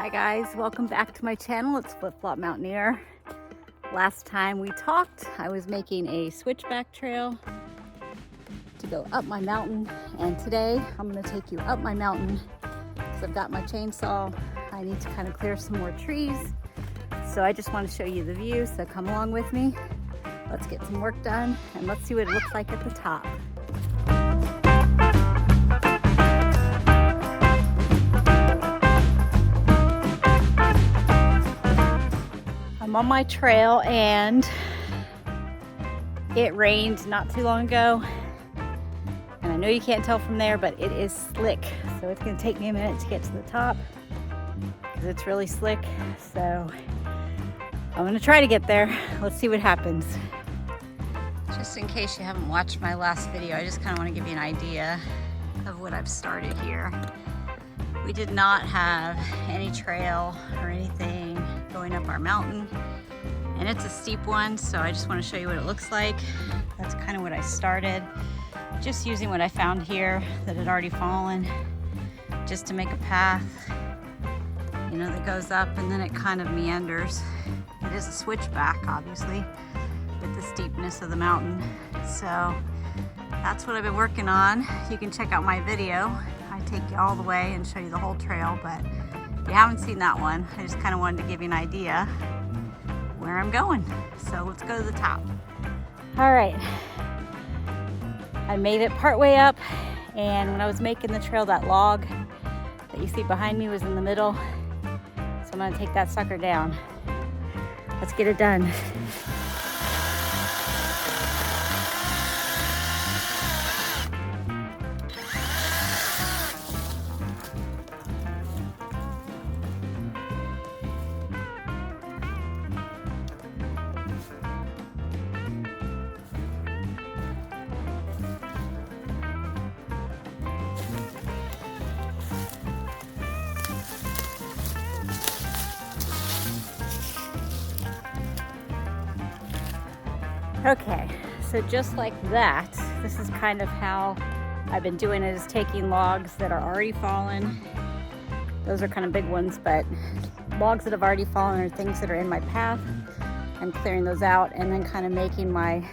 Hi guys, welcome back to my channel. It's Flip Flop Mountaineer. Last time we talked, I was making a switchback trail to go up my mountain, and today I'm going to take you up my mountain because I've got my chainsaw. I need to kind of clear some more trees, so I just want to show you the view, so come along with me. Let's get some work done and let's see what it looks like at the top. I'm on my trail and it rained not too long ago, and I know you can't tell from there, but it is slick, so it's going to take me a minute to get to the top because it's really slick. So I'm going to try to get there. Let's see what happens. Just in case you haven't watched my last video, I just kind of want to give you an idea of what I've started here. We did not have any trail or anything going up our mountain, and it's a steep one, so I just want to show you what it looks like. That's kind of what I started, just using what I found here that had already fallen, just to make a path, you know, that goes up and then it kind of meanders. It is a switchback, obviously, with the steepness of the mountain. So that's what I've been working on. You can check out my video. I take you all the way and show you the whole trail, but if you haven't seen that one, I just kind of wanted to give you an idea where I'm going. So let's go to the top. All right, I made it partway up, and when I was making the trail, that log that you see behind me was in the middle. So I'm gonna take that sucker down. Let's get it done. Okay, so just like that, this is kind of how I've been doing it, is taking logs that are already fallen. Those are kind of big ones, but logs that have already fallen are things that are in my path. I'm clearing those out and then kind of making my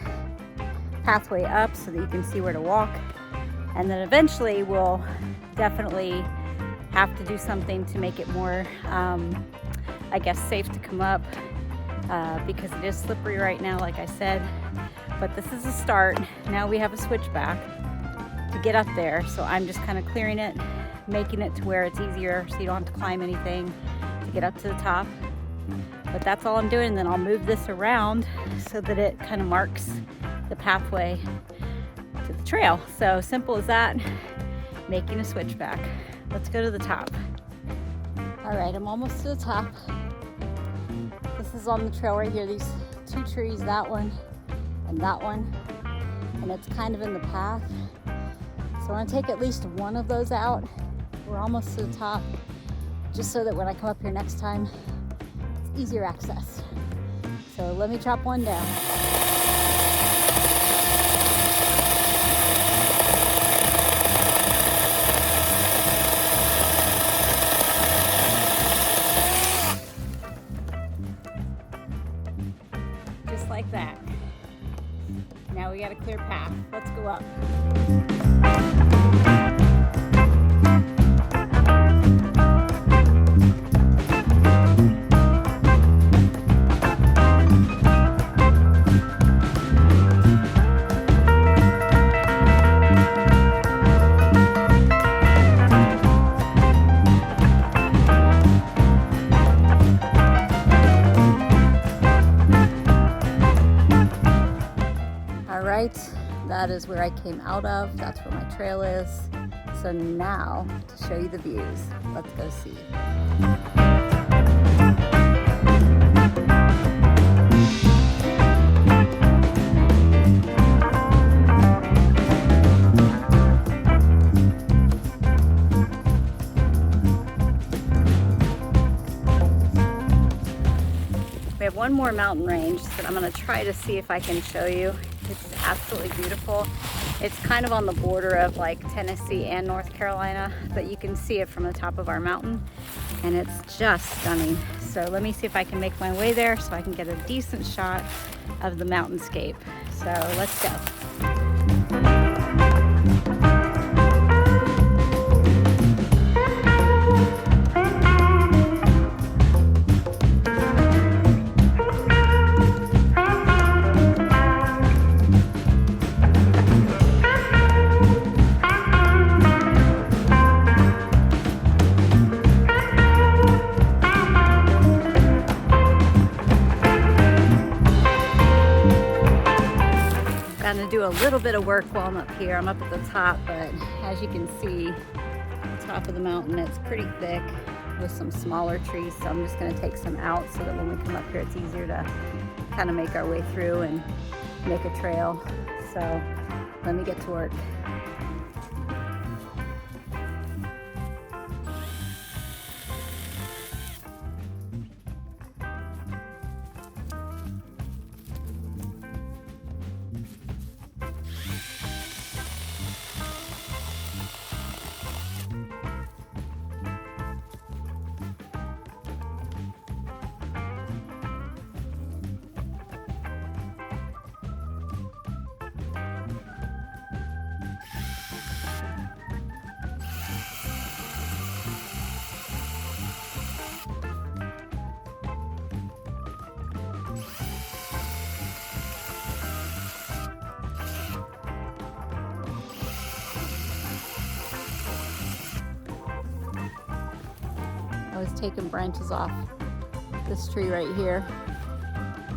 pathway up so that you can see where to walk. And then eventually we'll definitely have to do something to make it more, I guess, safe to come up. Because it is slippery right now, like I said, but this is a start. Now we have a switchback to get up there, so I'm just kind of clearing it, making it to where it's easier so you don't have to climb anything to get up to the top. But that's all I'm doing, and then I'll move this around so that it kind of marks the pathway to the trail. So simple as that, making a switchback. Let's go to the top. All right, I'm almost to the top. This is on the trail right here, these two trees, that one and that one, and it's kind of in the path. So I want to take at least one of those out. We're almost to the top, just so that when I come up here next time, it's easier access. So let me chop one down. Like that. Now we got a clear path. Let's go up. That is where I came out of. That's where my trail is. So now, to show you the views, let's go see. We have one more mountain range that I'm going to try to see if I can show you. It's absolutely beautiful. It's kind of on the border of like Tennessee and North Carolina, but you can see it from the top of our mountain. and it's just stunning. So let me see if I can make my way there so I can get a decent shot of the mountainscape. So let's go. Do a little bit of work while I'm up here. I'm up at the top, but as you can see, the top of the mountain, it's pretty thick with some smaller trees. So I'm just going to take some out so that when we come up here, it's easier to kind of make our way through and make a trail. So let me get to work. I was taking branches off this tree right here,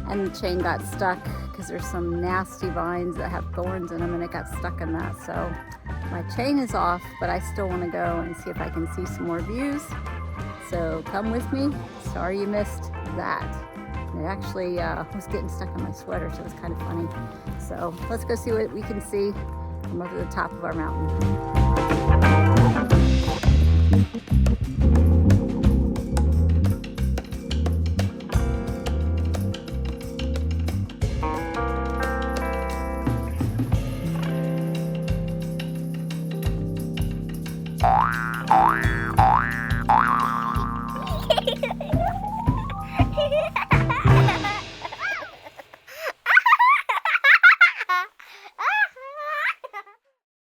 and the chain got stuck because there's some nasty vines that have thorns in them, and it got stuck in that. So my chain is off, but I still want to go and see if I can see some more views. So come with me. Sorry you missed that. It actually was getting stuck in my sweater, so it was kind of funny. So let's go see what we can see from up at the top of our mountain.